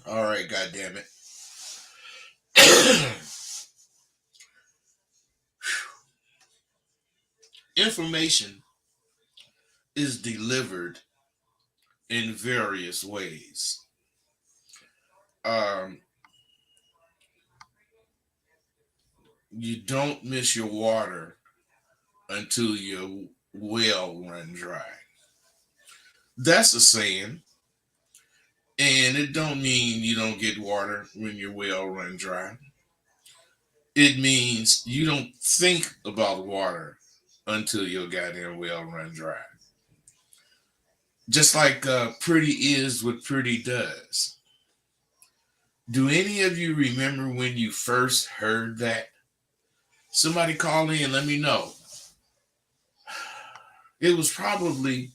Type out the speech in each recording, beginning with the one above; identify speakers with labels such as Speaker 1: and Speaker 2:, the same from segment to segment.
Speaker 1: All right, goddamn it. Information is delivered in various ways. Um, you don't miss your water until your well run dry. That's a saying, and it don't mean you don't get water when your well run dry. It means you don't think about water until your goddamn well run dry. Just like pretty is what pretty does. Do any of you remember when you first heard that? Somebody call in and let me know. It was probably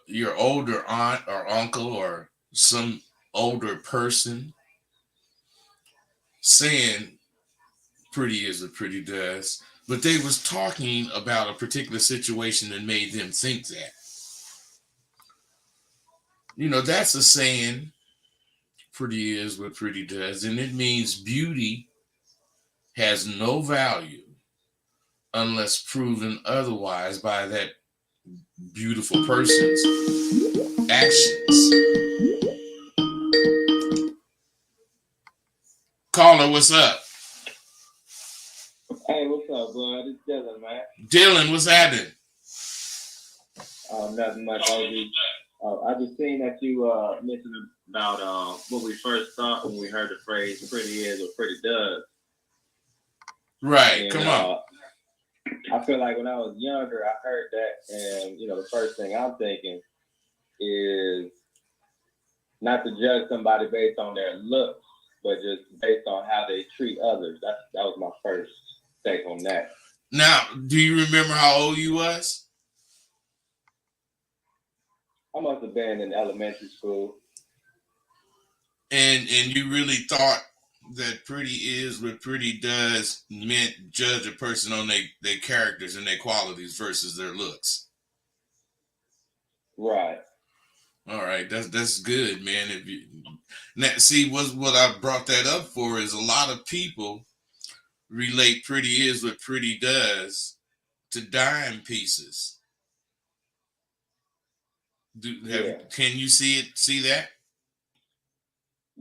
Speaker 1: your older aunt or uncle or some older person saying pretty is what pretty does, but they was talking about a particular situation that made them think that. That's a saying, pretty is what pretty does, and it means beauty has no value unless proven otherwise by that beautiful person's actions. Caller, what's up?
Speaker 2: Hey, what's up, bud? It's Dylan, man.
Speaker 1: Dylan, what's happening?
Speaker 2: Nothing much, OG. I just seen that you mentioned about what we first thought when we heard the phrase "pretty is" or "pretty does."
Speaker 1: Right,
Speaker 2: And
Speaker 1: come on.
Speaker 2: I feel like when I was younger, I heard that, and the first thing I'm thinking is not to judge somebody based on their looks, but just based on how they treat others. That was my first take on that.
Speaker 1: Now, do you remember how old you was?
Speaker 2: I must have been in elementary school.
Speaker 1: And you really thought that pretty is what pretty does meant judge a person on their characters and their qualities versus their looks.
Speaker 2: Right.
Speaker 1: All right, that's good, man. If you now see what I brought that up for is a lot of people relate pretty is what pretty does to dime pieces. Can you see that?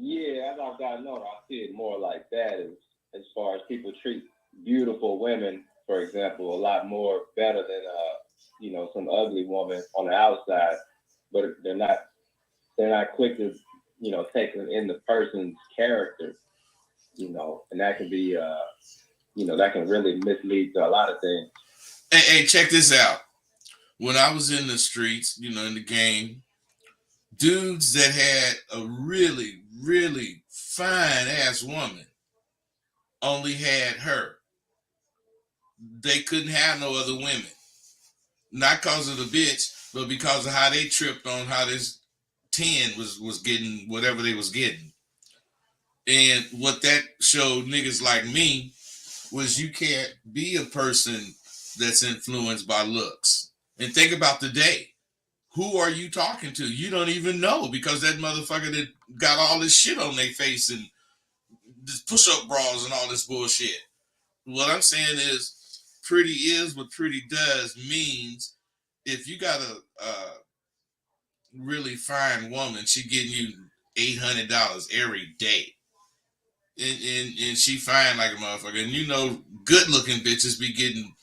Speaker 2: Yeah, I gotta know. I see it more like that as far as people treat beautiful women, for example, a lot more better than some ugly woman on the outside, but they're not quick to take in the person's character, and that can be that can really mislead to a lot of things.
Speaker 1: Hey, check this out. When I was in the streets, in the game, dudes that had a really, really fine ass woman only had her. They couldn't have no other women. Not because of the bitch, but because of how they tripped on how this 10 was getting whatever they was getting. And what that showed niggas like me was you can't be a person that's influenced by looks. And think about today. Who are you talking to? You don't even know because that motherfucker that got all this shit on their face and this push-up bras and all this bullshit. What I'm saying is pretty is what pretty does means if you got a really fine woman, she getting you $800 every day. And she fine like a motherfucker. And good looking bitches be getting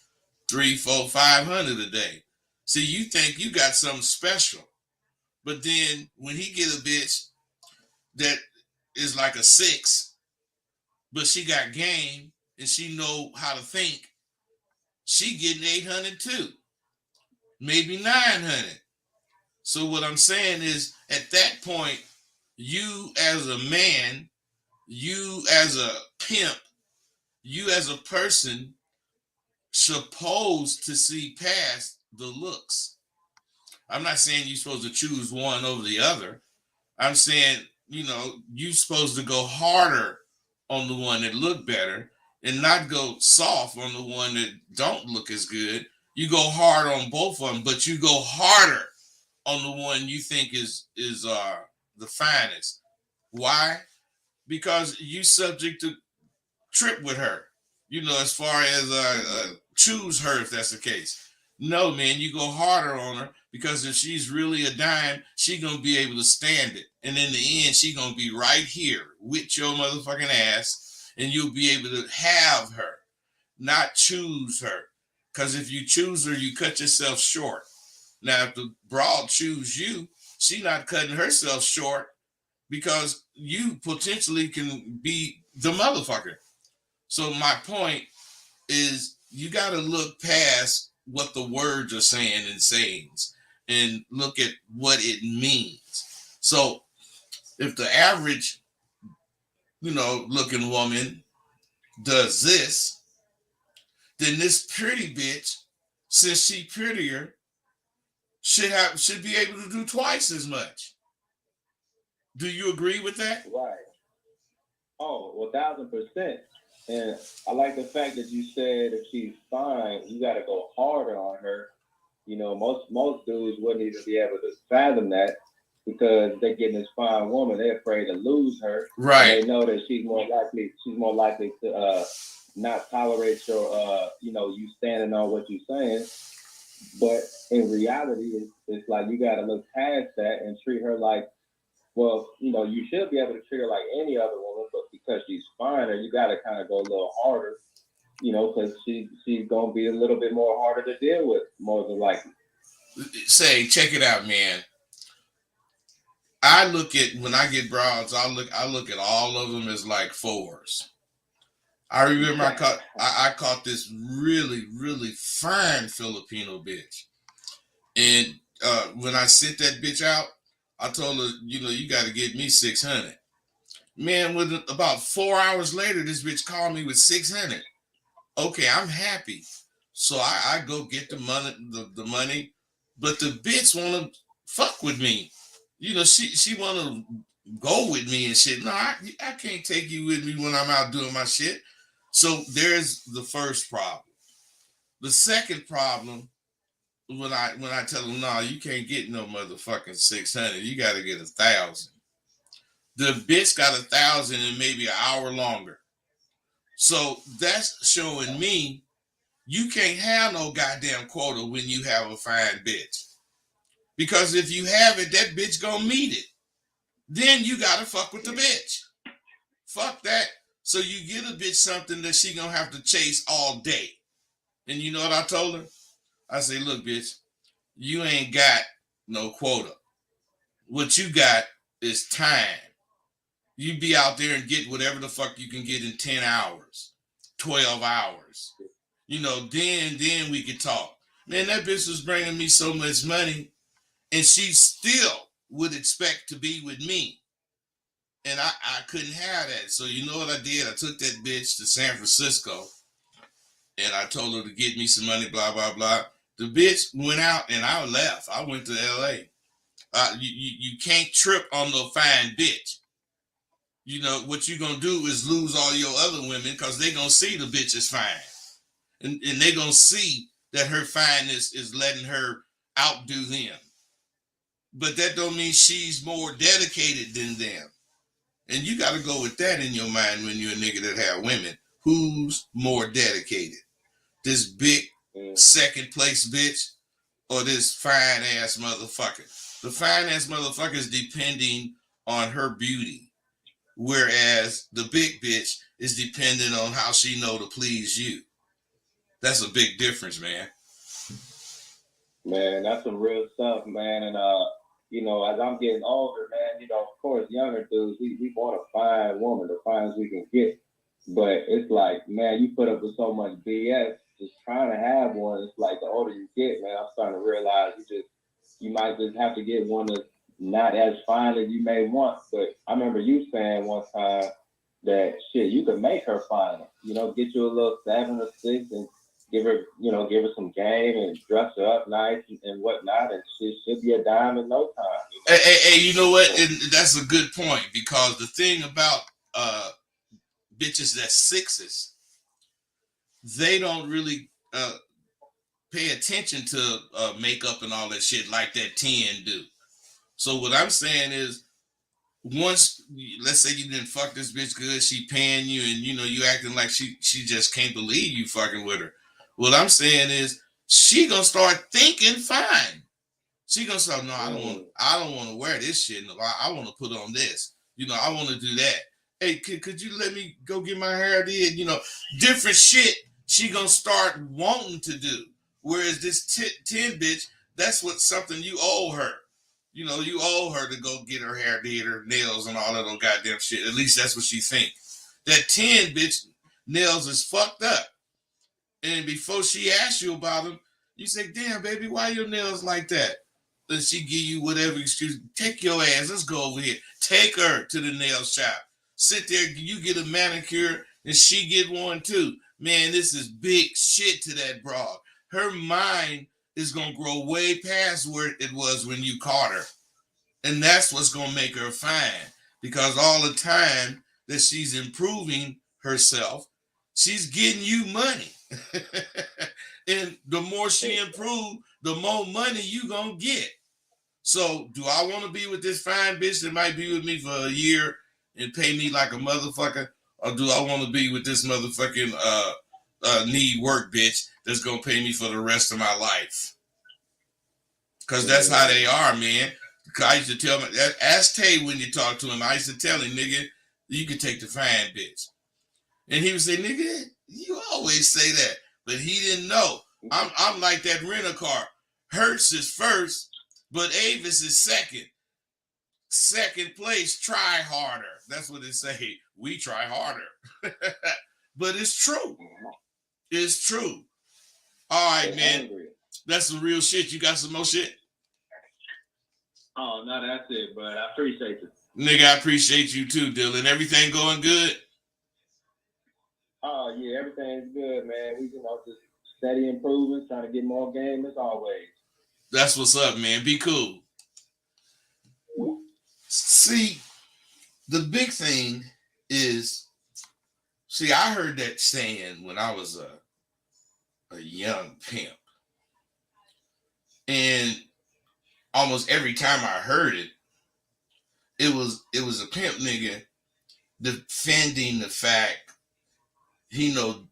Speaker 1: 3, 4, 500 a day. See, you think you got something special. But then when he get a bitch that is like a 6, but she got game and she know how to think, she getting 800 too, maybe 900. So what I'm saying is, at that point, you as a man, you as a pimp, you as a person, supposed to see past the looks. I'm not saying you're supposed to choose one over the other. I'm saying, you're supposed to go harder on the one that look better and not go soft on the one that don't look as good. You go hard on both of them, but you go harder on the one you think is the finest. Why? Because you subject to trip with her. As far as choose her if that's the case. No, man, you go harder on her because if she's really a dime, she gonna be able to stand it, and in the end, she gonna be right here with your motherfucking ass, and you'll be able to have her, not choose her. Because if you choose her, you cut yourself short. Now, if the broad choose you, she not cutting herself short because you potentially can be the motherfucker. So my point is you got to look past what the words are saying and sayings and look at what it means. So if the average, looking woman does this, then this pretty bitch, since she prettier, should be able to do twice as much. Do you agree with that?
Speaker 2: Right. Oh, 1,000%. And I like the fact that you said if she's fine, you got to go harder on her. Most dudes wouldn't even be able to fathom that because they're getting this fine woman. They're afraid to lose her, and
Speaker 1: Right.
Speaker 2: they know that she's more likely to not tolerate your you standing on what you're saying. But in reality, it's like you got to look past that and treat her like, well, you should be able to treat her like any other woman, but because she's finer, you got to kind of go a little harder, because she's gonna be a little bit more harder to deal with, more than likely.
Speaker 1: Say, check it out, man. I look at when I get broads, I look at all of them as like fours. I remember I caught this really really fine Filipino bitch, and when I sent that bitch out, I told her, you got to get me 600. Man, with about 4 hours later, this bitch called me with 600. Okay, I'm happy. So I go get the money, but the bitch wanna fuck with me. She wanna go with me and shit. No, I can't take you with me when I'm out doing my shit. So there's the first problem. The second problem, when I tell them, no, you can't get no motherfucking 600. You gotta get 1,000. The bitch got 1,000 in maybe an hour longer. So that's showing me you can't have no goddamn quota when you have a fine bitch. Because if you have it, that bitch gonna meet it. Then you gotta fuck with the bitch. Fuck that. So you get a bitch something that she gonna have to chase all day. And you know what I told her? I say, look, bitch, you ain't got no quota. What you got is time. You be out there and get whatever the fuck you can get in 10 hours, 12 hours. Then we could talk. Man, that bitch was bringing me so much money, and she still would expect to be with me. And I couldn't have that. So you know what I did? I took that bitch to San Francisco, and I told her to get me some money, blah, blah, blah. The bitch went out, and I left. I went to L.A. You can't trip on no fine bitch. What you gonna do is lose all your other women because they gonna see the bitch is fine. And they gonna see that her fineness is letting her outdo them. But that don't mean she's more dedicated than them. And you got to go with that in your mind when you're a nigga that have women. Who's more dedicated? This big second place bitch or this fine ass motherfucker? The fine ass motherfucker is depending on her beauty, whereas the big bitch is dependent on how she know to please you. That's a big difference, man.
Speaker 2: Man, that's some real stuff, man. And as I'm getting older, man, of course, younger dudes, we want to find woman, the finest we can get. But it's like, man, you put up with so much BS just trying to have one. It's like the older you get, man, I'm starting to realize you might just have to get one that's not as fine as you may want. But I remember you saying one time that shit, you could make her finer. Get you a little 7 or 6 and give her some game and dress her up nice and whatnot, and she should be a dime in no time.
Speaker 1: Hey, you know what? And that's a good point because the thing about bitches that's sixes, they don't really pay attention to makeup and all that shit like that 10 do. So what I'm saying is once, let's say you didn't fuck this bitch good, she paying you, and you acting like she just can't believe you fucking with her. What I'm saying is she gonna start thinking fine. She gonna say, no, I don't want to wear this shit. No, I want to put on this. I want to do that. Hey, could you let me go get my hair did? Different shit she gonna start wanting to do. Whereas this 10 bitch, that's what something you owe her. You owe her to go get her hair did, her nails, and all that old goddamn shit. At least that's what she think. That 10 bitch nails is fucked up. And before she asks you about them, you say, damn, baby, why your nails like that? Then she give you whatever excuse. Take your ass. Let's go over here. Take her to the nail shop. Sit there. You get a manicure and she get one too. Man, this is big shit to that broad. Her mind is going to grow way past where it was when you caught her. And that's what's going to make her fine. Because all the time that she's improving herself, she's getting you money. And the more she improves, the more money you gonna get. So do I want to be with this fine bitch that might be with me for a year and pay me like a motherfucker? Or do I want to be with this motherfucking need work bitch that's gonna pay me for the rest of my life? Because that's how they are, man. I used to tell him, ask Tay when you talk to him, I used to tell him, nigga, you can take the fine bitch. And he would say, nigga, you always say that. But he didn't know. I'm like that rent-a-car. Hertz is first, but Avis is second. Second place, try harder. That's what they say. We try harder. But it's true. It's true. All right, man. That's some real shit. You got some more shit?
Speaker 2: Oh, no, that's it, but I appreciate you.
Speaker 1: Nigga, I appreciate you too, Dylan. Everything going good?
Speaker 2: Oh, yeah, everything's good, man. We, just steady improving, trying to get more game as always.
Speaker 1: That's what's up, man. Be cool. See, the big thing is, I heard that saying when I was a young pimp. And almost every time I heard it, it was a pimp nigga defending the fact he know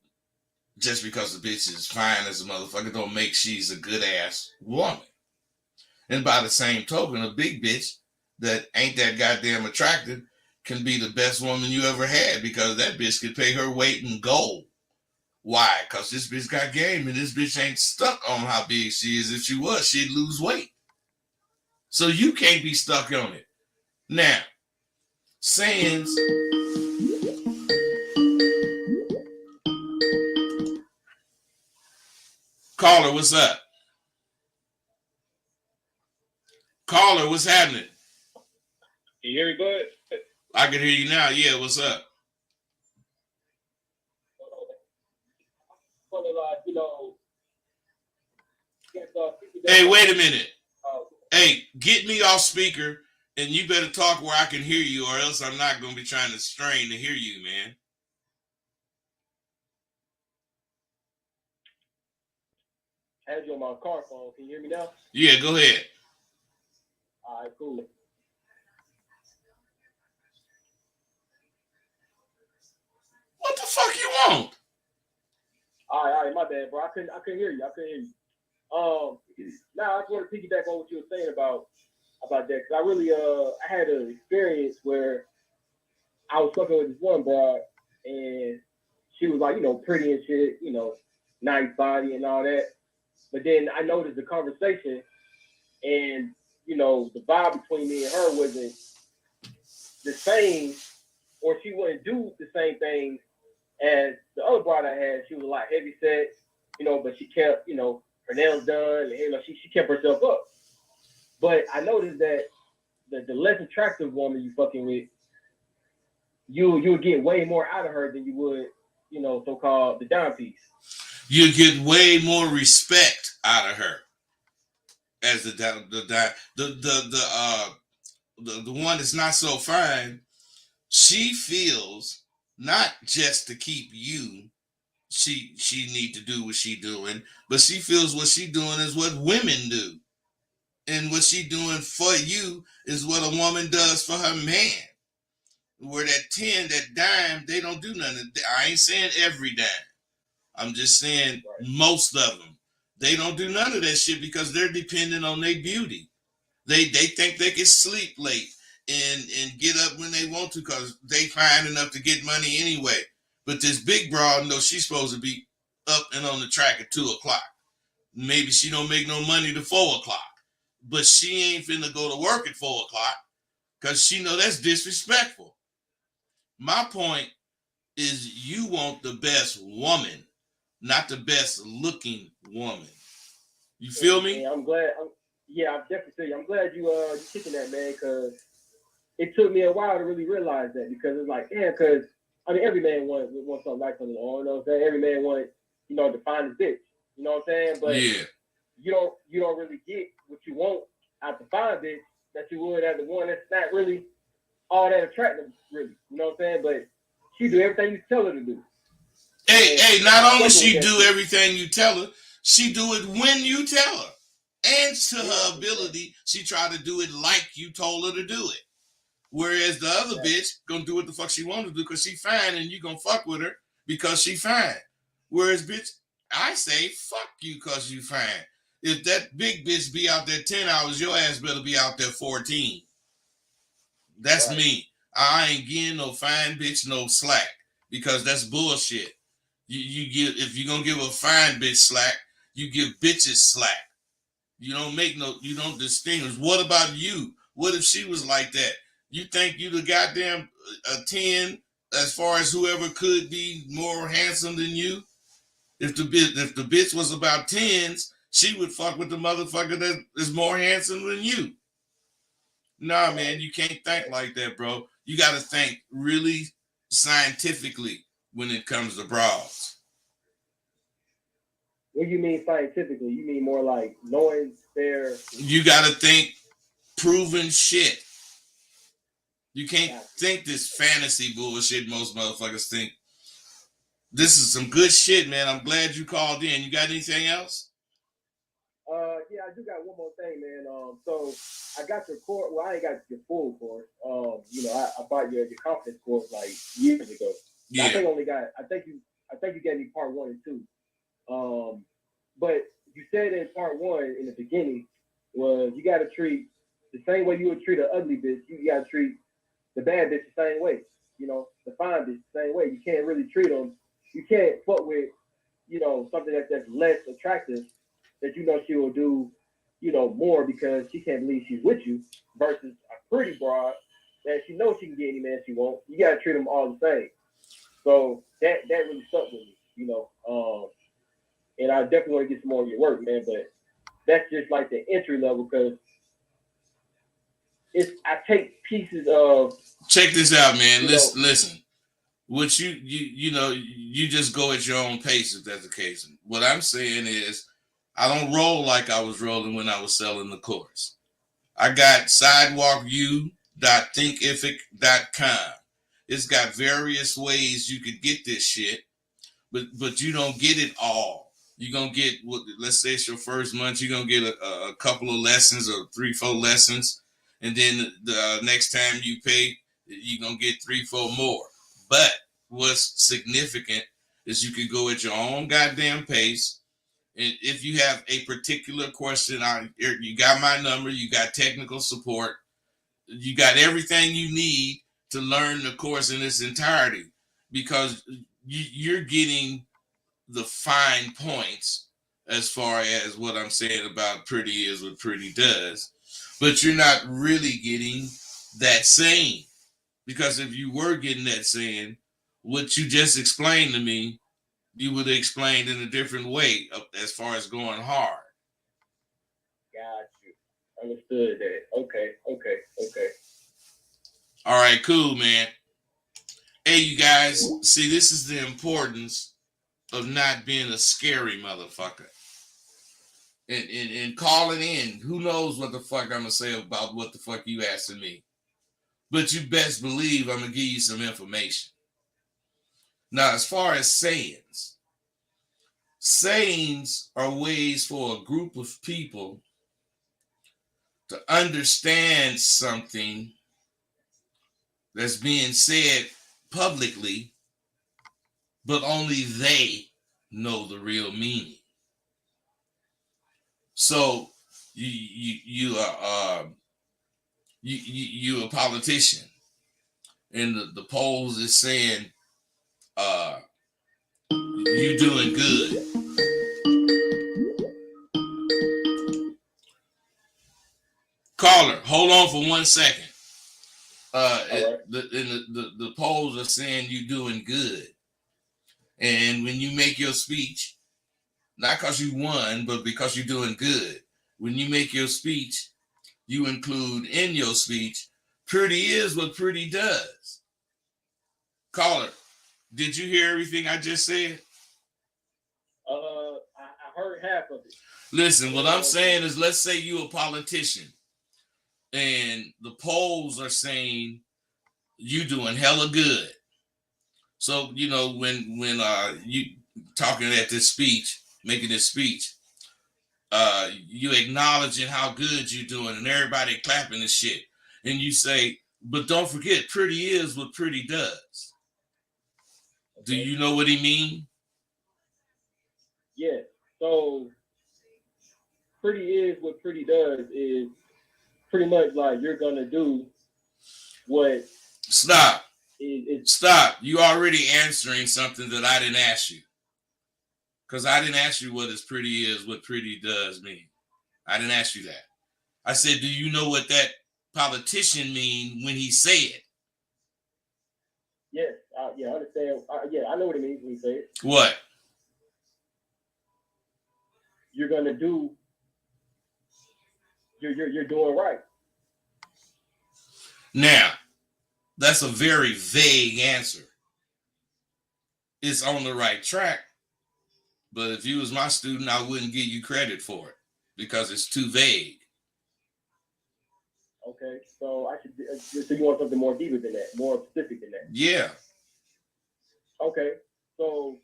Speaker 1: just because the bitch is fine as a motherfucker don't make she's a good ass woman. And by the same token, a big bitch that ain't that goddamn attractive can be the best woman you ever had because that bitch could pay her weight in gold. Why? Because this bitch got game and this bitch ain't stuck on how big she is. If she was, she'd lose weight. So you can't be stuck on it. Now, sayings. Caller, what's up? Caller, what's happening?
Speaker 2: Can you hear me good?
Speaker 1: I can hear you now. Yeah, what's up? Hey, wait a minute. Hey, get me off speaker, and you better talk where I can hear you, or else I'm not going to be trying to strain to hear you, man.
Speaker 2: I had you on my car phone. Can you hear me now?
Speaker 1: Yeah, go ahead.
Speaker 2: All right, cool.
Speaker 1: What the fuck you want?
Speaker 2: All right, my bad, bro. I couldn't hear you. Now I just want to piggyback on what you were saying about that, because I really I had an experience where I was fucking with this one broad, and she was like, pretty and shit, nice body and all that. But then I noticed the conversation, and the vibe between me and her wasn't the same, or she wouldn't do the same thing as the other broad I had. She was a lot heavy set, but she kept, her nails done, and she kept herself up. But I noticed that the less attractive woman you fucking with, you'll get way more out of her than you would, so-called the dime piece.
Speaker 1: You get way more respect out of her as the one that's not so fine. She feels not just to keep you. She need to do what she doing, but she feels what she doing is what women do. And what she doing for you is what a woman does for her man. Where that 10, that dime, they don't do nothing. I ain't saying every dime. I'm just saying
Speaker 2: Right.
Speaker 1: most of them. They don't do none of that shit because they're dependent on their beauty. They think they can sleep late and get up when they want to because they fine enough to get money anyway. But this big broad knows she's supposed to be up and on the track at 2 o'clock. Maybe she don't make no money to 4 o'clock, but she ain't finna go to work at 4 o'clock because she know that's disrespectful. My point is you want the best woman, not the best looking woman. You feel
Speaker 2: And
Speaker 1: me?
Speaker 2: I'm glad. Yeah, I'm definitely feel you. I'm glad you kicking that, man, because it took me a while to really realize that because it's like, yeah, because I mean, every man wants something like something, you know what I'm saying? Every man wants, to find his bitch, you know what I'm saying? But
Speaker 1: Yeah.
Speaker 2: you don't really get what you want out the fine bitch that you would out the one that's not really all that attractive, really, you know what I'm saying? But she do everything you tell her to do,
Speaker 1: Hey,
Speaker 2: and
Speaker 1: hey,
Speaker 2: I'm
Speaker 1: not only
Speaker 2: fucking with
Speaker 1: she
Speaker 2: that
Speaker 1: do
Speaker 2: shit.
Speaker 1: everything you tell her, she do it when you tell her. And to
Speaker 2: Yeah,
Speaker 1: her
Speaker 2: exactly,
Speaker 1: ability, she try to do it like you told her to do it. Whereas the other
Speaker 2: exactly.
Speaker 1: bitch gonna do what the fuck she want to do because she fine and you gonna fuck with her because she fine. Whereas bitch, I say fuck you because you fine. If that big bitch be out there 10 hours, your ass better be out there 14. That's
Speaker 2: Right.
Speaker 1: me. I ain't getting no fine bitch no slack because that's bullshit. You give if you're gonna give a fine bitch slack, you give bitches slack. You don't distinguish. What about you? What if she was like that? You think you the goddamn a 10 as far as whoever could be more handsome than you? If the bitch was about tens, she would fuck with the motherfucker that is more handsome than you. Nah, man,
Speaker 2: Right.
Speaker 1: you can't think
Speaker 2: Right.
Speaker 1: like that, bro. You got to think really scientifically when it comes to bras.
Speaker 2: What do you mean scientifically? You mean more like knowing their.
Speaker 1: You got to think proven shit. You can't
Speaker 2: Got you.
Speaker 1: think this fantasy bullshit most motherfuckers think. This is some good shit, man. I'm glad you called in. You got anything else?
Speaker 2: Yeah, I do got one more thing, man. So I got your course. Well, I ain't got your full course. I bought your confidence course like years ago. I
Speaker 1: Yeah.
Speaker 2: think I only got. I think you gave me part one and two. Um, but you said in part one in the beginning was you got to treat the same way you would treat an ugly bitch. You got to treat the bad bitch the same way. The fine bitch the same way. You can't really treat them. You can't fuck with something that's less attractive that she will do more because she can't believe she's with you versus a pretty broad that she knows she can get any man she wants. You got to treat them all the same. So that really stuck with me. And I definitely want to get some more of your work, man. But that's just like the entry level because it's I take pieces of
Speaker 1: Check this out, man.
Speaker 2: you know
Speaker 1: Listen. What you just go at your own pace if that's the case. What I'm saying is I don't roll like I was rolling when I was selling the course. I got sidewalkyou.thinkific.com. It's got various ways you could get this shit, but you don't get it all. You're gonna get what, let's say it's your first month, you're gonna get a couple of lessons or 3-4 lessons, and then the next time you pay, you're gonna get 3-4 more. But what's significant is you can go at your own goddamn pace. And if you have a particular question, you got my number, you got technical support, you got everything you need to learn the course in its entirety because you're getting the fine points as far as what I'm saying about pretty is what pretty does, but you're not really getting that saying because if you were getting that saying, what you just explained to me, you would have explained in a different way as far as going hard.
Speaker 2: got you understood that. Okay, okay, okay.
Speaker 1: All right, cool, man. Hey, you guys, see, this is the importance of not being a scary motherfucker. And calling in. Who knows what the fuck I'm gonna say about what the fuck you asking me? But you best believe I'm gonna give you some information. Now, as far as sayings are ways for a group of people to understand something that's being said publicly, but only they know the real meaning. So you are you a politician, and the polls is saying you doing good. Caller, hold on for 1 second.
Speaker 2: Right.
Speaker 1: The polls are saying you doing good, and when you make your speech, not because you won, but because you're doing good. When you make your speech, you include in your speech, pretty is what pretty does. Caller, did you hear everything I just said?
Speaker 2: I heard half of it.
Speaker 1: Listen, what I'm saying is, let's say you're a politician, and the polls are saying you doing hella good. So when you talking at this speech, making this speech, you acknowledging how good you're doing, and everybody clapping and shit, and you say, but don't forget, pretty is what pretty does. Okay. Do you know what he mean?
Speaker 2: Yeah. So pretty is what pretty does is pretty much like you're gonna do what.
Speaker 1: Stop. Stop. You already answering something that I didn't ask you. Because I didn't ask you what is pretty is, what pretty does mean. I didn't ask you that. I said, do you know what that politician mean when he say it?
Speaker 2: Yes. Yeah, I understand. Yeah, I know what it means when he say it.
Speaker 1: What?
Speaker 2: You're gonna do. You're doing right.
Speaker 1: Now, that's a very vague answer. It's on the right track, but if you was my student, I wouldn't give you credit for it because it's too vague.
Speaker 2: Okay, so I should. So you want something more deeper than that, more specific than that?
Speaker 1: Yeah.
Speaker 2: Okay, so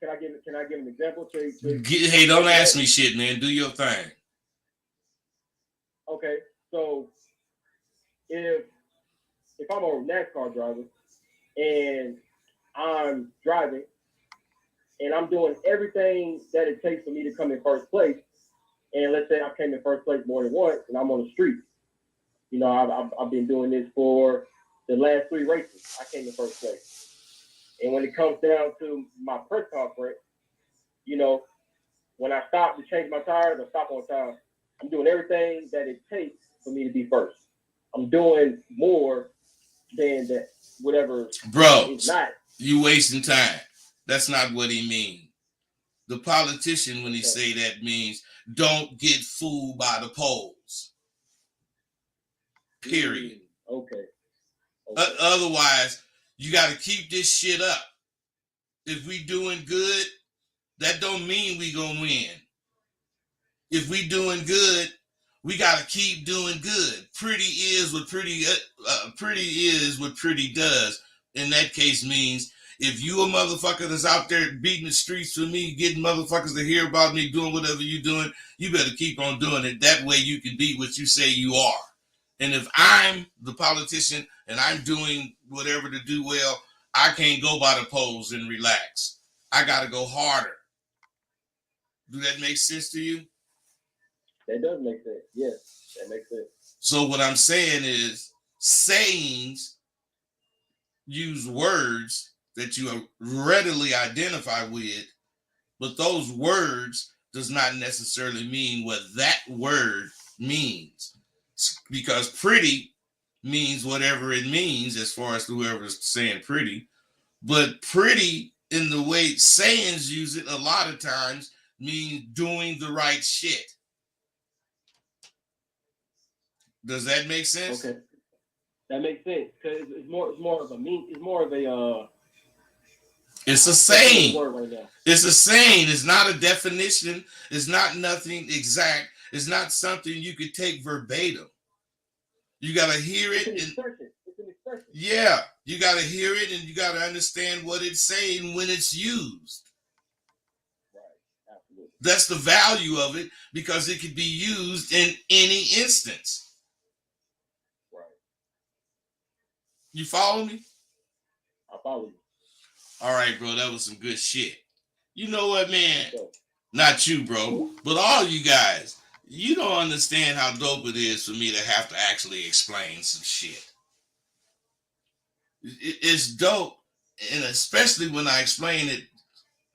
Speaker 2: can I give an example?
Speaker 1: Hey, don't ask me shit, man. Do your thing.
Speaker 2: Okay, so if I'm a NASCAR driver and I'm driving and I'm doing everything that it takes for me to come in first place, and let's say I came in first place more than once, and I'm on the street. I've been doing this for the last 3 races. I came in first place. And when it comes down to my press conference, when I stop to change my tires, I stop on time. I'm doing everything that it takes for me to be first. I'm doing more than that, whatever.
Speaker 1: Bro,
Speaker 2: it's not.
Speaker 1: You wasting time. That's not what he means. The politician, when he say that, means don't get fooled by the polls. Period.
Speaker 2: Okay.
Speaker 1: Otherwise, you got to keep this shit up. If we doing good, that don't mean we gonna win. If we doing good, we got to keep doing good. Pretty is what pretty is what pretty does. In that case, means if you a motherfucker that's out there beating the streets for me, getting motherfuckers to hear about me doing whatever you doing, you better keep on doing it. That way you can be what you say you are. And if I'm the politician and I'm doing whatever to do well, I can't go by the polls and relax. I got to go harder. Do that make sense to you?
Speaker 2: That does make sense. Yes, that makes sense.
Speaker 1: So what I'm saying is sayings use words that you readily identify with, but those words does not necessarily mean what that word means. Because pretty means whatever it means as far as whoever's saying pretty, but pretty in the way sayings use it a lot of times means doing the right shit. Does that make sense?
Speaker 2: Okay, that makes sense because it's more of a
Speaker 1: It's a saying. Right, it's a saying. It's not a definition. It's not nothing exact. It's not something you could take verbatim. You gotta hear it.
Speaker 2: It's an expression.
Speaker 1: Yeah, you gotta hear it and you gotta understand what it's saying when it's used.
Speaker 2: Right. Absolutely.
Speaker 1: That's the value of it, because it could be used in any instance.
Speaker 2: Right.
Speaker 1: You follow me?
Speaker 2: I follow you.
Speaker 1: All right, bro. That was some good shit. You know what, man?
Speaker 2: So,
Speaker 1: Not you, bro, but all you guys. You don't understand how dope it is for me to have to actually explain some shit. It's dope, and especially when I explain it,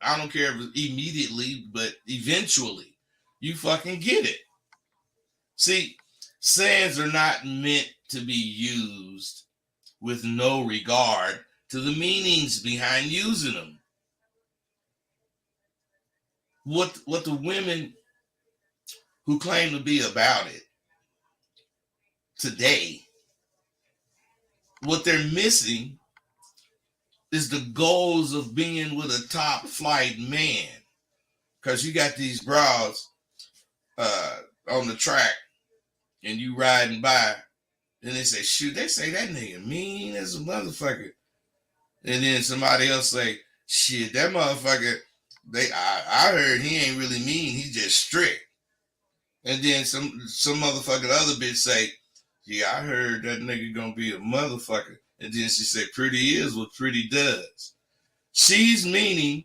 Speaker 1: I don't care if it's immediately, but eventually, you fucking get it. See, sayings are not meant to be used with no regard to the meanings behind using them. What the women who claim to be about it today, what they're missing is the goals of being with a top flight man. Because you got these bras on the track and you riding by, and they say, shoot, they say that nigga mean as a motherfucker. And then somebody else say, shit, that motherfucker, I heard he ain't really mean, he just strict. And then some motherfucking other bitch say, yeah, I heard that nigga gonna be a motherfucker. And then she said, pretty is what pretty does. She's meaning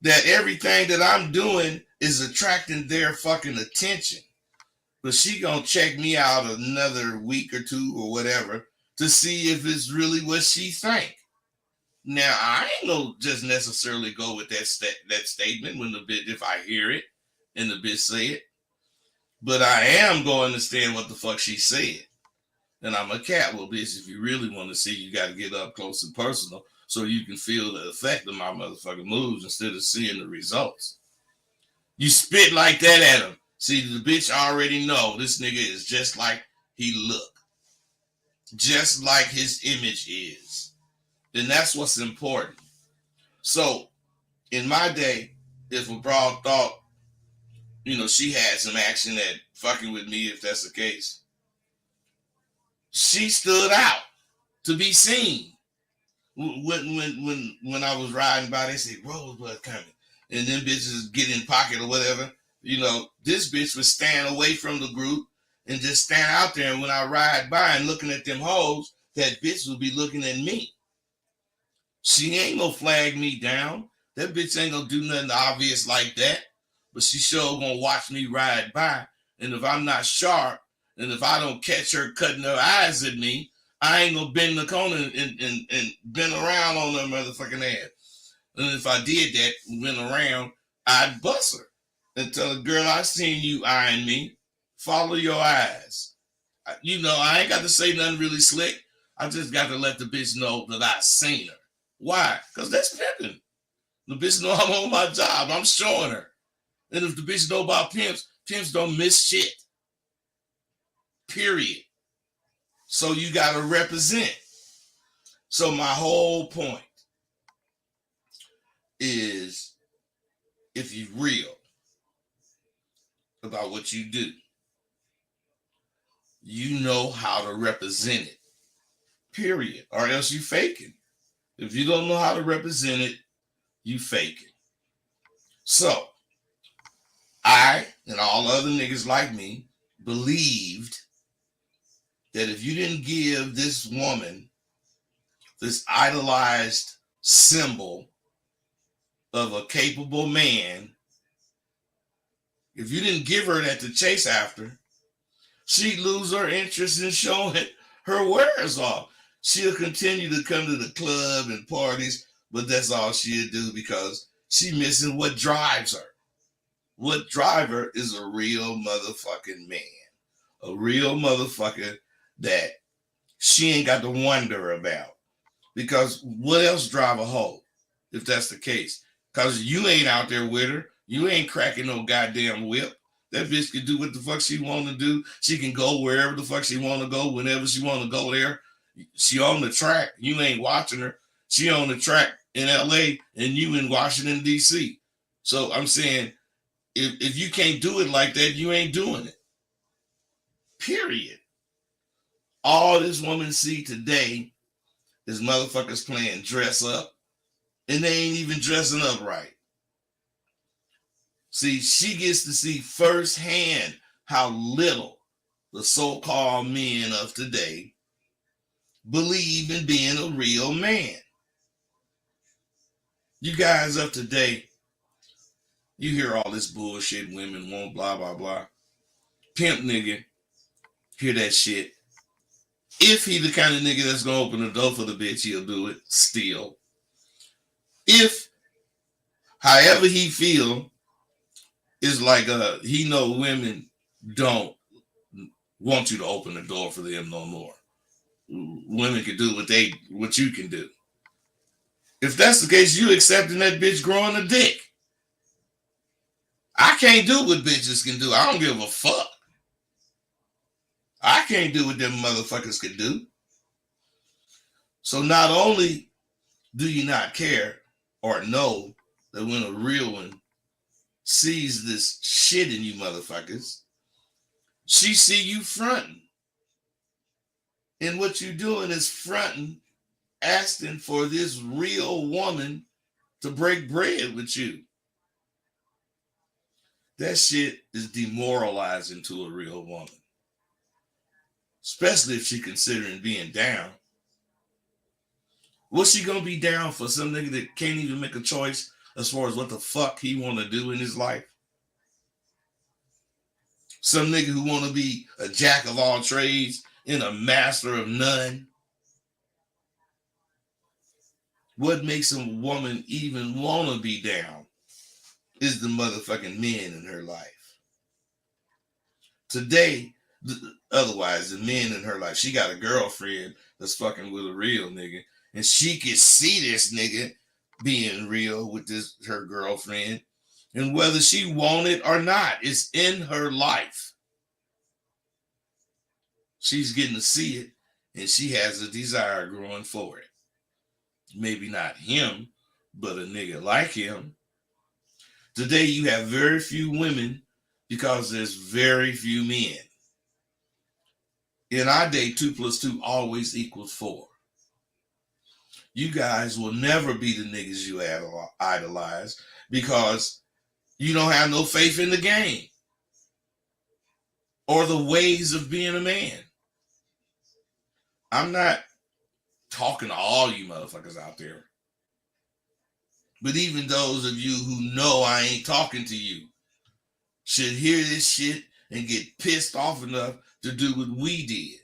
Speaker 1: that everything that I'm doing is attracting their fucking attention. But she gonna check me out another week or two or whatever to see if it's really what she think. Now, I ain't gonna just necessarily go with that statement when the bitch, if I hear it and the bitch say it. But I am going to understand what the fuck she said. And I'm a cat. Well, bitch, if you really want to see, you got to get up close and personal so you can feel the effect of my motherfucking moves instead of seeing the results. You spit like that at him. See, the bitch already know this nigga is just like he look. Just like his image is. And that's what's important. So, in my day, if a broad thought, she had some action at fucking with me, if that's the case, she stood out to be seen. When I was riding by, they say Rosebud coming, and then bitches get in pocket or whatever. This bitch would stand away from the group and just stand out there. And when I ride by and looking at them hoes, that bitch would be looking at me. She ain't gonna flag me down. That bitch ain't gonna do nothing obvious like that. But she sure gonna watch me ride by. And if I'm not sharp, and if I don't catch her cutting her eyes at me, I ain't gonna bend the corner and bend around on her motherfucking ass. And if I did that, went around, I'd bust her and tell her, girl, I seen you eyeing me. Follow your eyes. I ain't got to say nothing really slick. I just got to let the bitch know that I seen her. Why? Because that's pimping. The bitch know I'm on my job. I'm showing her. And if the bitch know about pimps, pimps don't miss shit. Period. So you got to represent. So my whole point is, if you're real about what you do, you know how to represent it. Period. Or else you faking. If you don't know how to represent it, you faking. So, I and all other niggas like me believed that if you didn't give this woman this idolized symbol of a capable man, if you didn't give her that to chase after, she'd lose her interest in showing her wares off. She'll continue to come to the club and parties, but that's all she'll do because she's missing what drives her. What drives her is a real motherfucking man. A real motherfucker that she ain't got to wonder about. Because what else drive a hoe if that's the case? Because you ain't out there with her. You ain't cracking no goddamn whip. That bitch can do what the fuck she want to do. She can go wherever the fuck she want to go, whenever she want to go there. She on the track. You ain't watching her. She on the track in LA and you in Washington, D.C. So I'm saying, if you can't do it like that, you ain't doing it. Period. All this woman see today is motherfuckers playing dress up, and they ain't even dressing up right. See, she gets to see firsthand how little the so-called men of today believe in being a real man. You guys of today, you hear all this bullshit, women won't, blah, blah, blah. Pimp nigga, hear that shit. If he the kind of nigga that's gonna open the door for the bitch, he'll do it still. If, however he feel, is like he know women don't want you to open the door for them no more. Women can do what you can do. If that's the case, you accepting that bitch growing a dick. I can't do what bitches can do. I don't give a fuck. I can't do what them motherfuckers can do. So not only do you not care or know that when a real one sees this shit in you motherfuckers, she see you fronting. And what you doing is fronting, asking for this real woman to break bread with you. That shit is demoralizing to a real woman. Especially if she considering being down. What's she gonna be down for? Some nigga that can't even make a choice as far as what the fuck he wanna do in his life? Some nigga who wanna be a jack of all trades and a master of none? What makes a woman even wanna be down is the motherfucking men in her life. Today, otherwise, the men in her life, she got a girlfriend that's fucking with a real nigga, and she can see this nigga being real with her girlfriend, and whether she want it or not, it's in her life. She's getting to see it, and she has a desire growing for it. Maybe not him, but a nigga like him. Today, you have very few women because there's very few men. In our day, 2 + 2 always equals 4. You guys will never be the niggas you idolize because you don't have no faith in the game or the ways of being a man. I'm not talking to all you motherfuckers out there, but even those of you who know I ain't talking to you should hear this shit and get pissed off enough to do what we did.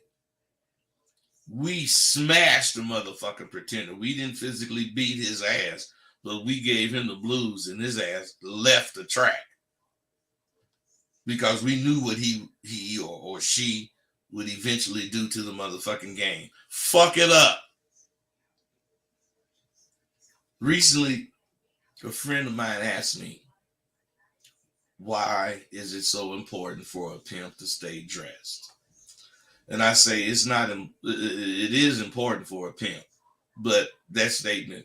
Speaker 1: We smashed the motherfucking pretender. We didn't physically beat his ass, but we gave him the blues and his ass left the track because we knew what he or she would eventually do to the motherfucking game. Fuck it up. Recently, a friend of mine asked me, why is it so important for a pimp to stay dressed? And I say it's not. It is important for a pimp, but that statement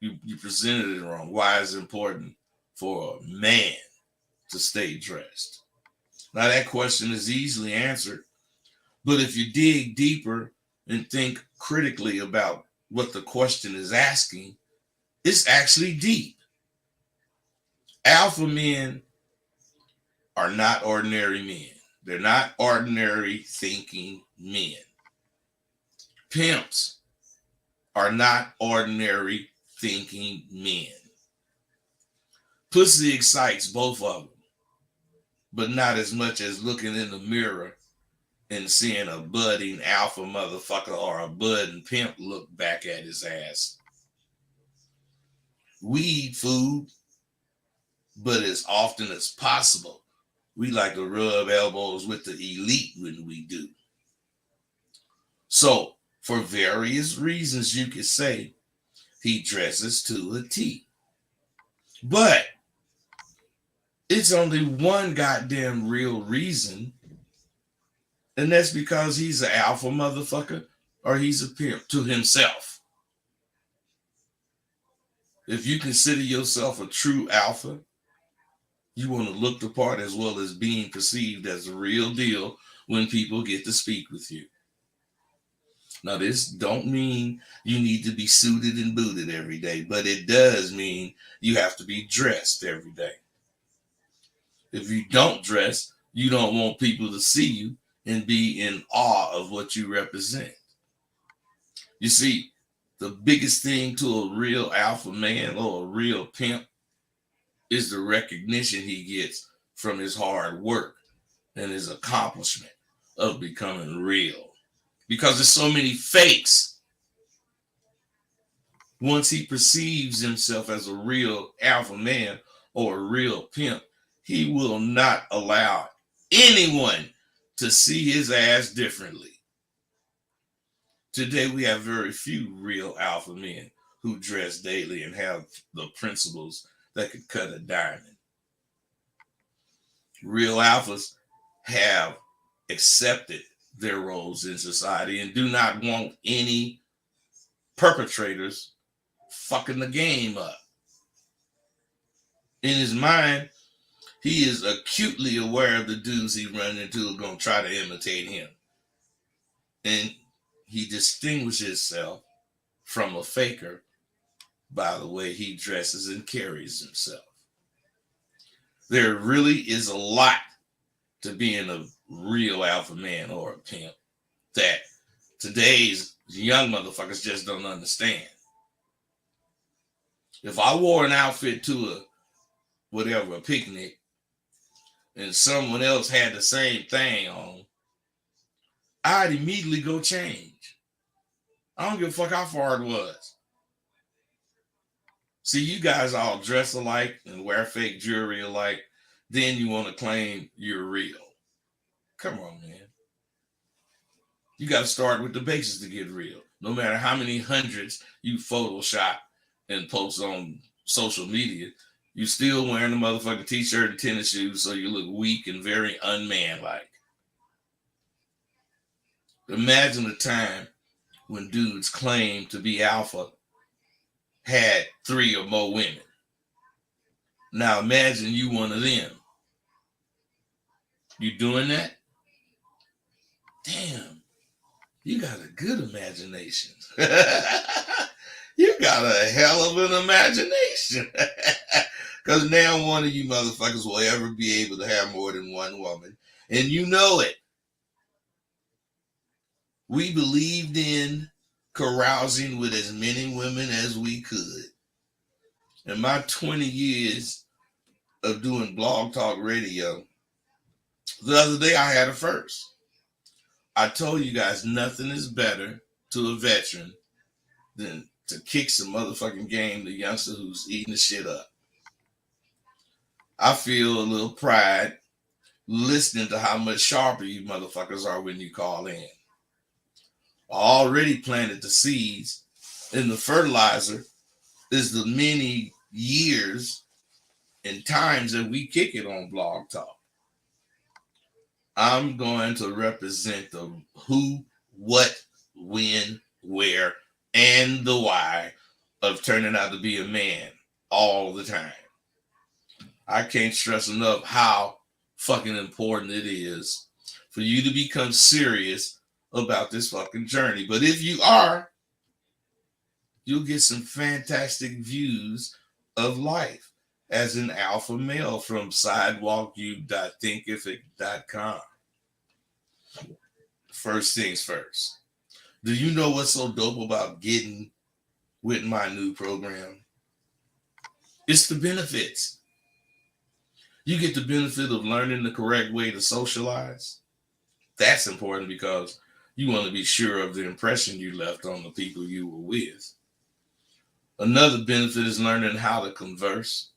Speaker 1: you presented it wrong. Why is it important for a man to stay dressed? Now that question is easily answered, but if you dig deeper and think critically about what the question is asking, it's actually deep. Alpha men are not ordinary men. They're not ordinary thinking men. Pimps are not ordinary thinking men. Pussy excites both of them, but not as much as looking in the mirror and seeing a budding alpha motherfucker or a budding pimp look back at his ass. We eat food, but as often as possible, we like to rub elbows with the elite when we do. So, for various reasons, you could say he dresses to a T. But it's only one goddamn real reason, and that's because he's an alpha motherfucker or he's a pimp to himself. If you consider yourself a true alpha, you want to look the part as well as being perceived as a real deal when people get to speak with you. Now, this don't mean you need to be suited and booted every day, but it does mean you have to be dressed every day. If you don't dress, you don't want people to see you and be in awe of what you represent. You see, the biggest thing to a real alpha man or a real pimp is the recognition he gets from his hard work and his accomplishment of becoming real. Because there's so many fakes. Once he perceives himself as a real alpha man or a real pimp, he will not allow anyone to see his ass differently. Today, we have very few real alpha men who dress daily and have the principles that could cut a diamond. Real alphas have accepted their roles in society and do not want any perpetrators fucking the game up. In his mind, he is acutely aware of the dudes he run into who are going to try to imitate him. And he distinguishes himself from a faker by the way he dresses and carries himself. There really is a lot to being a real alpha man or a pimp that today's young motherfuckers just don't understand. If I wore an outfit to a picnic, and someone else had the same thing on, I'd immediately go change. I don't give a fuck how far it was. See, you guys all dress alike and wear fake jewelry alike, then you want to claim you're real. Come on, man. You got to start with the basics to get real. No matter how many hundreds you Photoshop and post on social media, you still wearing a motherfucking t-shirt and tennis shoes, so you look weak and very unmanlike. Imagine a time when dudes claimed to be alpha had 3 or more women. Now imagine you one of them. You doing that? Damn, you got a good imagination. You got a hell of an imagination. Because now one of you motherfuckers will ever be able to have more than one woman. And you know it. We believed in carousing with as many women as we could. In my 20 years of doing blog talk radio, the other day I had a first. I told you guys nothing is better to a veteran than to kick some motherfucking game the youngster who's eating the shit up. I feel a little pride listening to how much sharper you motherfuckers are when you call in. I already planted the seeds, and the fertilizer is the many years and times that we kick it on Blog Talk. I'm going to represent the who, what, when, where, and the why of turning out to be a man all the time. I can't stress enough how fucking important it is for you to become serious about this fucking journey. But if you are, you'll get some fantastic views of life as an alpha male from sidewalkyou.thinkific.com. First things first. Do you know what's so dope about getting with my new program? It's the benefits. You get the benefit of learning the correct way to socialize. That's important because you want to be sure of the impression you left on the people you were with. Another benefit is learning how to converse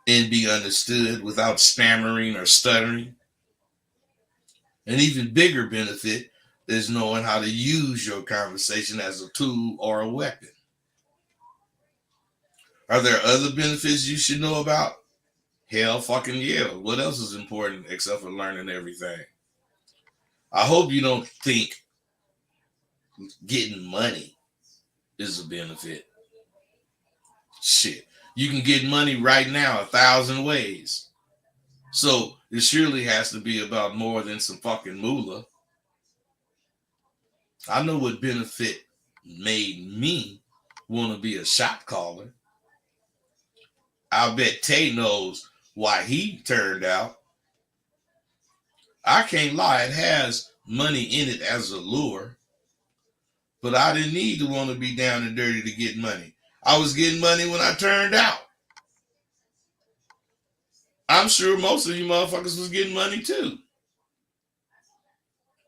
Speaker 1: and be understood without stammering or stuttering. An even bigger benefit is knowing how to use your conversation as a tool or a weapon. Are there other benefits you should know about? Hell fucking yeah. What else is important except for learning everything? I hope you don't think getting money is a benefit. Shit. You can get money right now 1,000 ways. So it surely has to be about more than some fucking moolah. I know what benefit made me want to be a shot caller. I bet Tay knows why he turned out. I can't lie, it has money in it as a lure, but I didn't need to want to be down and dirty to get money. I was getting money when I turned out. I'm sure most of you motherfuckers was getting money too.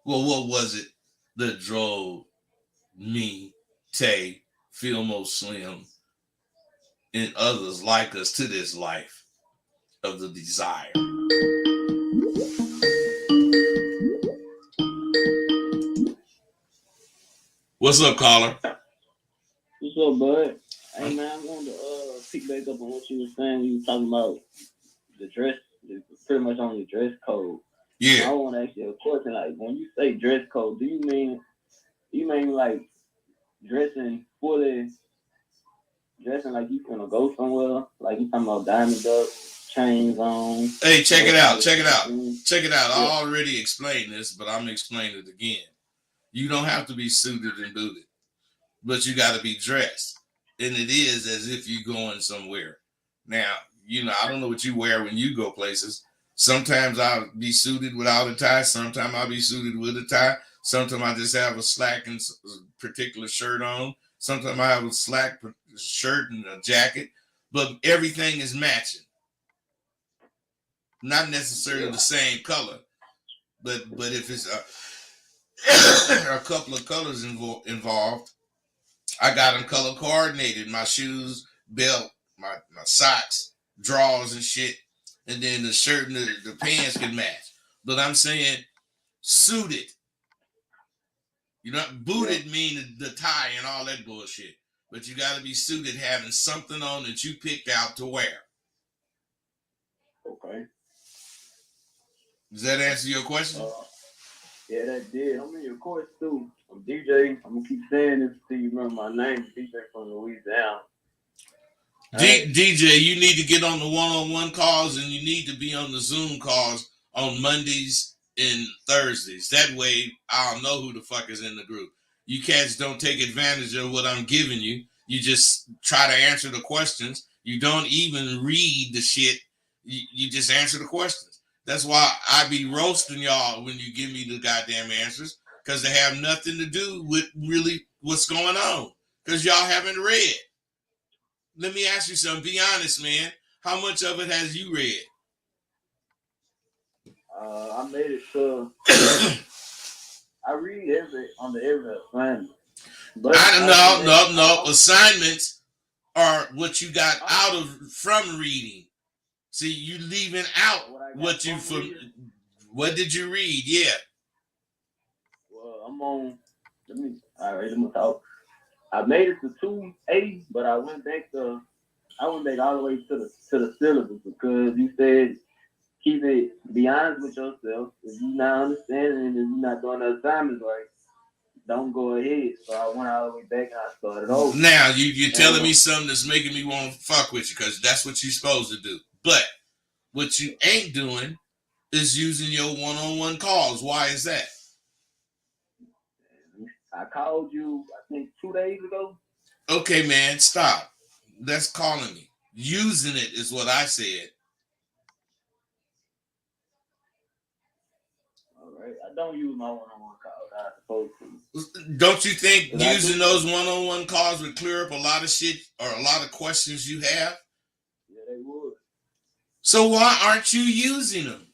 Speaker 1: Well, what was it that drove me, Tay, Filmo Slim, and others like us to this life of the desire? What's up, caller?
Speaker 3: What's up, bud? Hey man, I wanted to pick back up on what you were saying when you were talking about the dress, pretty much on the dress code.
Speaker 1: Yeah.
Speaker 3: I want to ask you a question. Like, when you say dress code, do you mean like dressing fully, dressing like you gonna go somewhere? Like you talking about diamond up, chains on?
Speaker 1: Hey, check it out. Check it out.
Speaker 3: things?
Speaker 1: Check it out.
Speaker 3: Yeah.
Speaker 1: I already explained this, but I'm gonna explain it again. You don't have to be suited and booted, but you got to be dressed, and it is as if you're going somewhere. Now, I don't know what you wear when you go places. Sometimes I'll be suited without a tie. Sometimes I'll be suited with a tie. Sometimes I just have a slack and particular shirt on. Sometimes I have a slack shirt and a jacket, but everything is matching. Not necessarily the same color, but if it's a couple of colors involved, I got them color coordinated. My shoes, belt, my socks, drawers and shit. And then the shirt and the pants can match. But I'm saying suited. Booted mean the tie and all that bullshit. But you got to be suited, having something on that you picked out to wear.
Speaker 3: Okay.
Speaker 1: Does that answer your question?
Speaker 3: Yeah, that did. I'm in your course too. I'm DJ. I'm gonna keep saying this till you remember my name. DJ from Louisiana.
Speaker 1: DJ, you need to get on the one-on-one calls, and you need to be on the Zoom calls on Mondays and Thursdays. That way, I'll know who the fuck is in the group. You cats don't take advantage of what I'm giving you. You just try to answer the questions. You don't even read the shit. You just answer the questions. That's why I be roasting y'all when you give me the goddamn answers, because they have nothing to do with really what's going on, because y'all haven't read. Let me ask you something. Be honest, man. How much of it has you read?
Speaker 3: I made it to. I read every assignment.
Speaker 1: But no. Assignments are what you got out of from reading. See, you leaving out what you from. Reading. What did you read? Yeah.
Speaker 3: Well, I'm on. Let me talk. I made it to 2A, but I went back all the way to the syllabus, because you said be honest with yourself. If you're not understanding and if you're not doing the assignments right, don't go ahead. So I went all the way back and I started over.
Speaker 1: Now you're telling me something that's making me want to fuck with you, because that's what you're supposed to do. But what you ain't doing is using your one-on-one calls. Why is that?
Speaker 3: I called you, I think 2 days ago.
Speaker 1: Okay, man, stop. That's calling me. Using it is what I said.
Speaker 3: All right. I don't use my one-on-one calls. I'm supposed to.
Speaker 1: Don't you think using those one-on-one calls would clear up a lot of shit or a lot of questions you have?
Speaker 3: Yeah, they would.
Speaker 1: So why aren't you using them?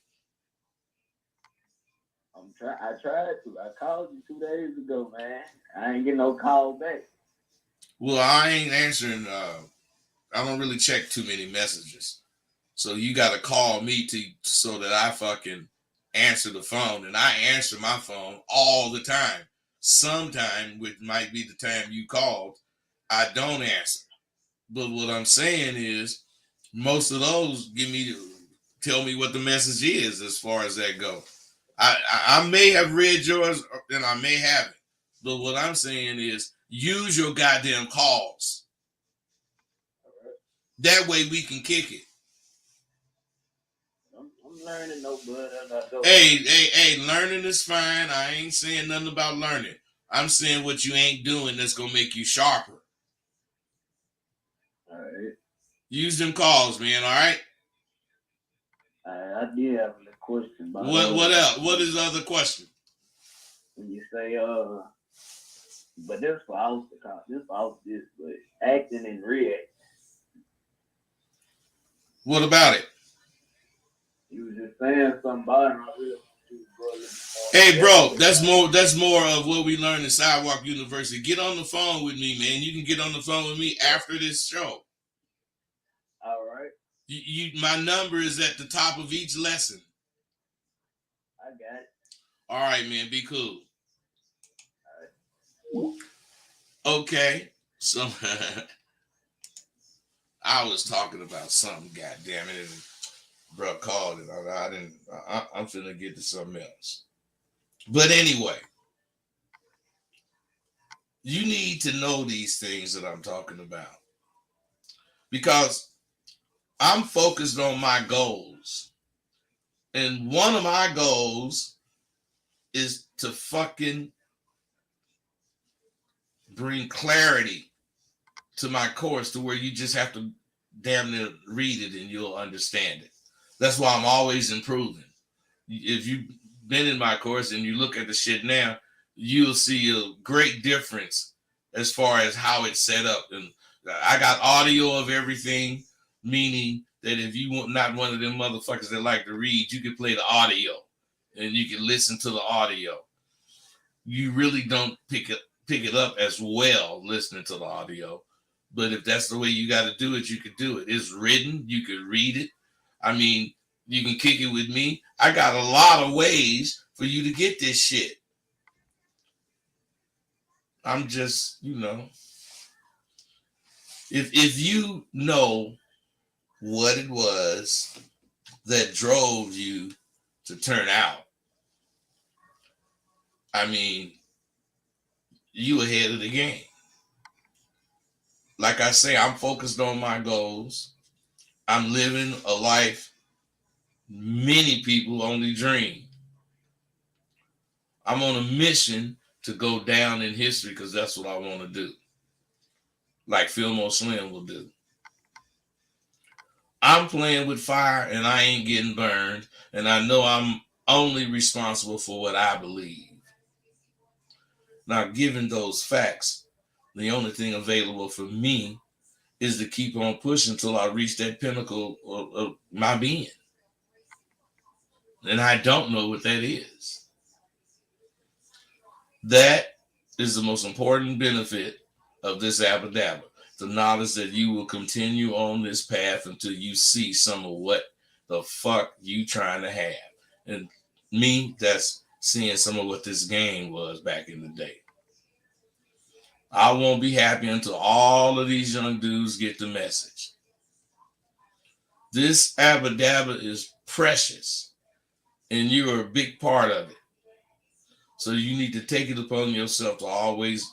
Speaker 3: I tried to. I called you 2 days ago, man. I ain't getting no call back.
Speaker 1: Well, I ain't answering. I don't really check too many messages. So you got to call me so that I fucking answer the phone. And I answer my phone all the time. Sometime, which might be the time you called, I don't answer. But what I'm saying is, most of those tell me what the message is as far as that go. I may have read yours and I may haven't. But what I'm saying is, use your goddamn calls. That way we can kick it.
Speaker 3: I'm learning, no bud.
Speaker 1: Hey, learning is fine. I ain't saying nothing about learning. I'm saying what you ain't doing that's gonna make you sharper.
Speaker 3: All right.
Speaker 1: Use them calls, man. All right.
Speaker 3: I did have a question about
Speaker 1: What else? What is the other question?
Speaker 3: when you say but this for out the this for out this, but acting and react.
Speaker 1: What about it?
Speaker 3: You was just saying something about it. I really want you to go a little
Speaker 1: Hey,
Speaker 3: bit more
Speaker 1: bro,
Speaker 3: in depth
Speaker 1: that's
Speaker 3: about
Speaker 1: more. That's more of what we learned in Sidewalk University. Get on the phone with me, man. You can get on the phone with me after this show.
Speaker 3: it. All right,
Speaker 1: My number is at the top of each lesson.
Speaker 3: I got it.
Speaker 1: All right, man. Be cool.
Speaker 3: All right.
Speaker 1: Okay. So I was talking about something. God damn it, and bro called it. I didn't. I'm finna get to something else. But anyway, you need to know these things that I'm talking about because I'm focused on my goals. And one of my goals is to fucking bring clarity to my course to where you just have to damn near read it and you'll understand it. That's why I'm always improving. If you've been in my course and you look at the shit now, you'll see a great difference as far as how it's set up. And I got audio of everything, meaning that if you want not one of them motherfuckers that like to read, you can play the audio and you can listen to the audio. You really don't pick it up as well listening to the audio. But if that's the way you got to do it, you could do it. It's written. You could read it. I mean, you can kick it with me. I got a lot of ways for you to get this shit. I'm just, if you know what it was that drove you to turn out, I mean, you ahead of the game. Like I say, I'm focused on my goals. I'm living a life many people only dream. I'm on a mission to go down in history because that's what I want to do. Like Fillmore Slim will do. I'm playing with fire and I ain't getting burned. And I know I'm only responsible for what I believe. Now, given those facts, the only thing available for me is to keep on pushing until I reach that pinnacle of my being. And I don't know what that is. That is the most important benefit of this abadabba. The knowledge that you will continue on this path until you see some of what the fuck you trying to have. And me, that's seeing some of what this game was back in the day. I won't be happy until all of these young dudes get the message. This abadabba is precious, and you're a big part of it. So you need to take it upon yourself to always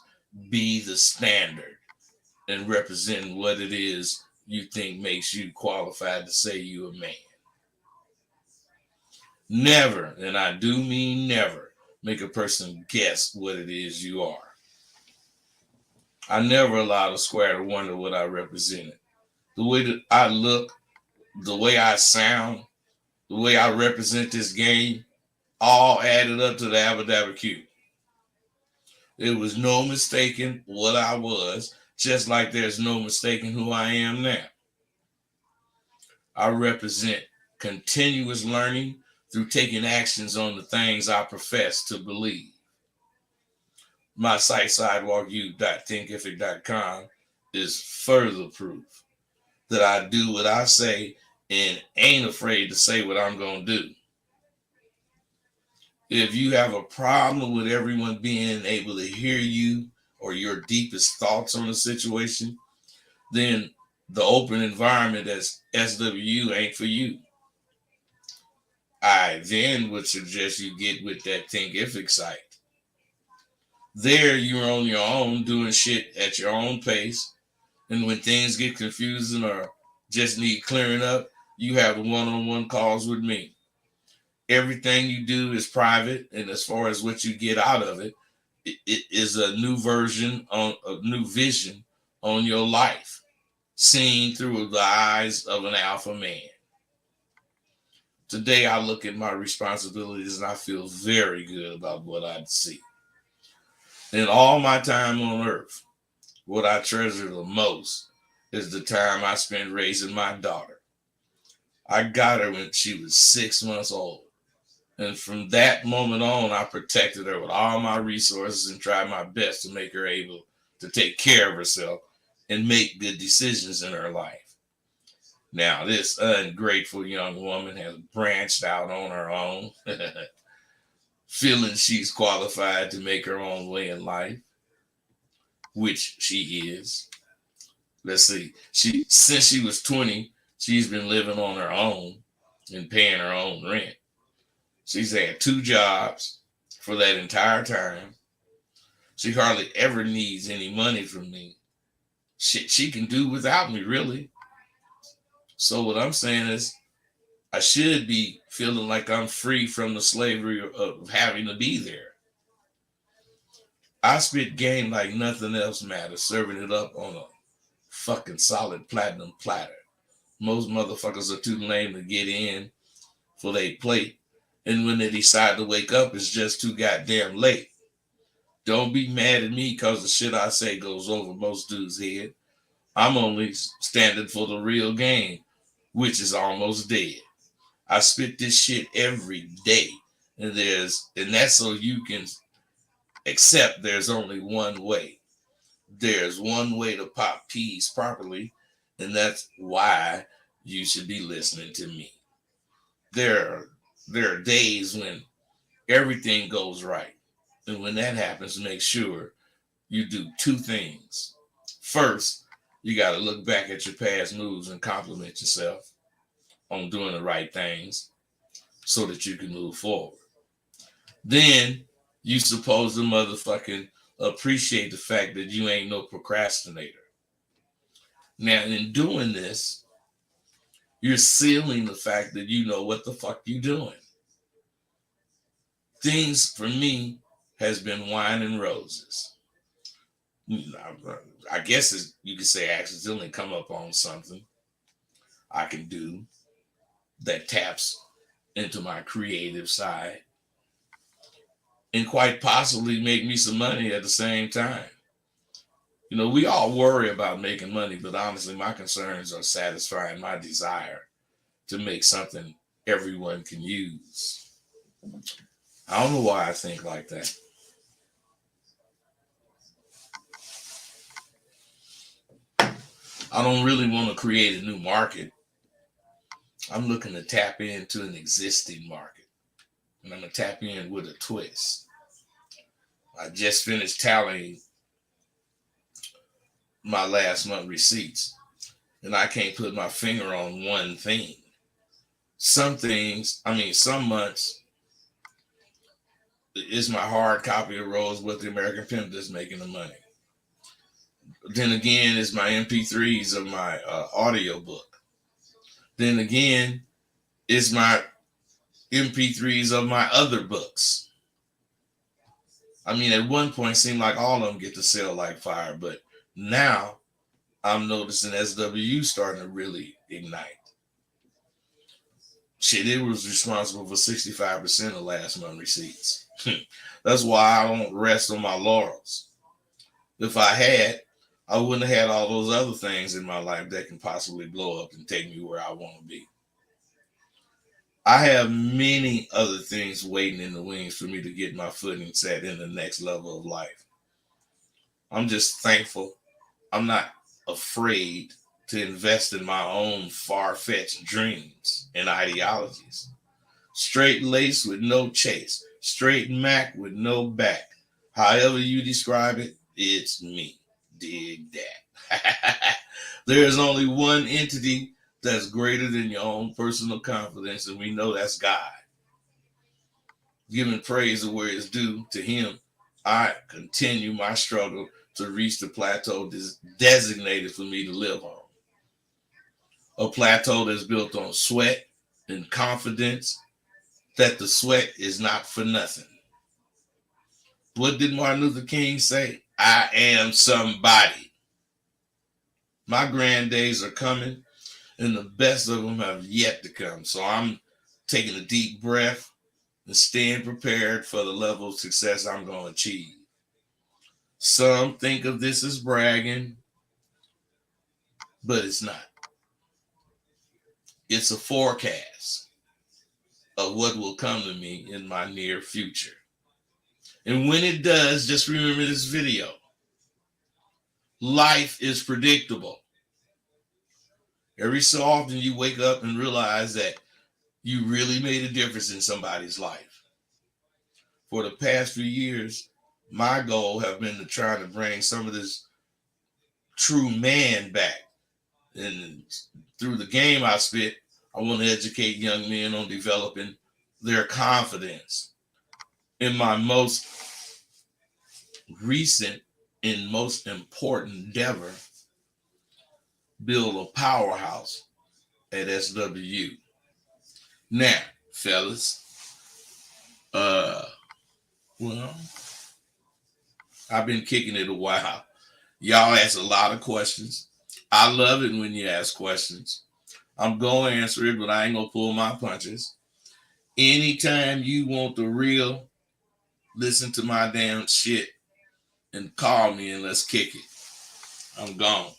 Speaker 1: be the standard and represent what it is you think makes you qualified to say you a man. Never, and I do mean never, make a person guess what it is you are. I never allowed a square to wonder what I represented. The way that I look, the way I sound, the way I represent this game, all added up to the Abadabba Q. There was no mistaking what I was, just like there's no mistaking who I am now. I represent continuous learning through taking actions on the things I profess to believe. My site, sidewalku.thinkific.com, is further proof that I do what I say and ain't afraid to say what I'm going to do. If you have a problem with everyone being able to hear you or your deepest thoughts on the situation, then the open environment as SWU ain't for you. I then would suggest you get with that Thinkific site. There, you're on your own doing shit at your own pace. And when things get confusing or just need clearing up, you have one-on-one calls with me. Everything you do is private, and as far as what you get out of it, it is a new version on a new vision on your life, seen through the eyes of an alpha man. Today, I look at my responsibilities and I feel very good about what I see. In all my time on earth, what I treasure the most is the time I spent raising my daughter. I got her when she was 6 months old. And from that moment on, I protected her with all my resources and tried my best to make her able to take care of herself and make good decisions in her life. Now, this ungrateful young woman has branched out on her own, feeling she's qualified to make her own way in life, which she is. Let's see. Since she was 20, she's been living on her own and paying her own rent. She's had 2 jobs for that entire time. She hardly ever needs any money from me. Shit, she can do without me, really. So what I'm saying is, I should be feeling like I'm free from the slavery of having to be there. I spit game like nothing else matters, serving it up on a fucking solid platinum platter. Most motherfuckers are too lame to get in for their plate. And when they decide to wake up, it's just too goddamn late. Don't be mad at me because the shit I say goes over most dudes' head. I'm only standing for the real game, which is almost dead. I spit this shit every day. And that's so you can accept there's only one way. There's one way to pop peas properly, and that's why you should be listening to me. There are days when everything goes right. And when that happens, make sure you do 2 things. First, you got to look back at your past moves and compliment yourself on doing the right things so that you can move forward. Then you supposed to motherfucking appreciate the fact that you ain't no procrastinator. Now, in doing this, you're sealing the fact that you know what the fuck you doing. Things for me has been wine and roses. I guess you could say I accidentally come up on something I can do that taps into my creative side and quite possibly make me some money at the same time. You know, we all worry about making money, but honestly, my concerns are satisfying my desire to make something everyone can use. I don't know why I think like that. I don't really want to create a new market. I'm looking to tap into an existing market. And I'm going to tap in with a twist. I just finished tallying my last month receipts, and I can't put my finger on one thing. Some months it's my hard copy of Rose with the American Pimp that's making the money. Then again, it's my MP3s of my audio book. Then again, it's my MP3s of my other books. I mean, at one point, it seemed like all of them get to sell like fire, but now I'm noticing SWU starting to really ignite. Shit, it was responsible for 65% of last month's receipts. That's why I don't rest on my laurels. If I had, I wouldn't have had all those other things in my life that can possibly blow up and take me where I want to be. I have many other things waiting in the wings for me to get my footing set in the next level of life. I'm just thankful I'm not afraid to invest in my own far-fetched dreams and ideologies. Straight lace with no chase. Straight Mac with no back. However you describe it, it's me. Dig that. There is only one entity that's greater than your own personal confidence, and we know that's God. Giving praise where it's due to him, I continue my struggle to reach the plateau designated for me to live on. A plateau that's built on sweat and confidence that the sweat is not for nothing. What did Martin Luther King say? I am somebody. My grand days are coming, and the best of them have yet to come. So I'm taking a deep breath, and staying prepared for the level of success I'm going to achieve. Some think of this as bragging, but it's not. It's a forecast of what will come to me in my near future. And when it does, just remember this video. Life is predictable. Every so often you wake up and realize that you really made a difference in somebody's life. For the past few years, my goal have been to try to bring some of this true man back. And through the game I spit, I want to educate young men on developing their confidence. In my most recent and most important endeavor, build a powerhouse at SWU. Now, fellas, well, I've been kicking it a while. Y'all ask a lot of questions. I love it when you ask questions. I'm going to answer it, but I ain't going to pull my punches. Anytime you want the real, listen to my damn shit and call me and let's kick it. I'm gone.